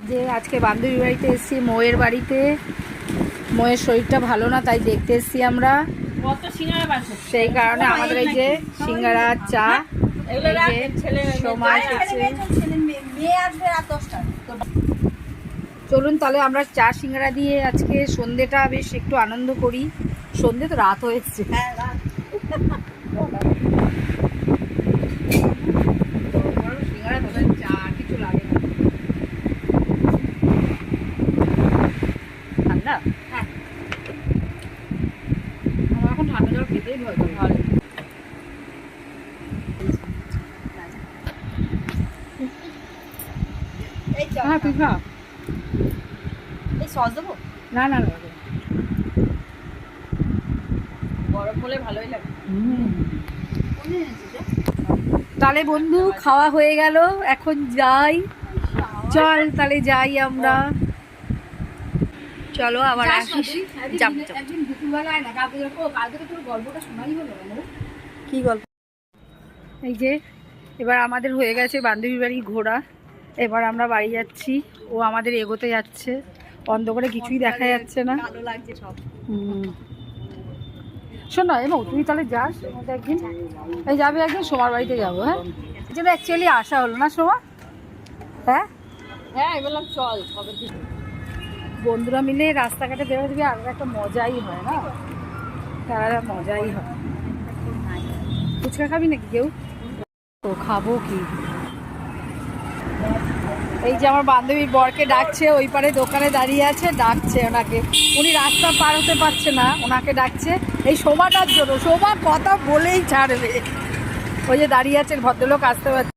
যে আজকে বান্ধবীর বাড়িতে এসেছি, ময়ের বাড়িতে। ময়ের শরীরটা ভালো না, তাই দেখতে এসেছি আমরা। সেই কারণে আমাদের এই যে সিঙ্গারা, চা, সময় চলুন তাহলে আমরা চা সিঙ্গারা দিয়ে আজকে সন্ধ্যেটা বেশ একটু আনন্দ করি। সন্ধ্যে তো রাত হয়েছে। সিঙ্গারা তোদের চা কিছু লাগে না। ঠান্ডা? হ্যাঁ, আমার এখন ঠান্ডা জল খেতেই ভয় করে। ভালো হ্যাঁ, তুই খা। এই সস দেবো? না না না, গরম হলে ভালোই লাগে। তাহলে বন্ধু খাওয়া হয়ে গেল, এখন যাই। চল তাহলে যাই আমরা। চলো আবার আসিস। একদিন দুপুরবেলায় না, কালকে কালকে তো তোর গল্পটা শোনাই হলো না। কি গল্প? এই যে এবার আমাদের হয়ে গেছে বান্ধবীর বাড়ি ঘোরা। এবার আমরা বাড়ি যাচ্ছি, ও আমাদের এগোতে যাচ্ছে। অন্ধকারে কিছুই দেখা যাচ্ছে না। ভালো লাগছে সব। শোন না এমা, তুই তাহলে যাস আমাদের একদিন। এই যাবে একদিন, সোমার বাড়িতে যাবো। হ্যাঁ, এই জন্য অ্যাকচুয়ালি আসা হলো না সোমা। হ্যাঁ হ্যাঁ, বললাম চল কবে। বন্ধুরা মিলে রাস্তাঘাটে বেরোতে গিয়ে আলাদা একটা মজাই হয় না, আলাদা মজাই হয়। ফুচকা খাবি নাকি কেউ? তো খাবো কি। এই যে আমার বান্ধবীর বরকে ডাকছে, ওই পারে দোকানে দাঁড়িয়ে আছে, ডাকছে ওনাকে। উনি রাস্তা পার হতে পারছে না, ওনাকে ডাকছে এই সোমাটার জন্য। সোমা কথা বলেই ছাড়বে। ওই যে দাঁড়িয়ে আছে ভদ্রলোক, আসতে পারছে।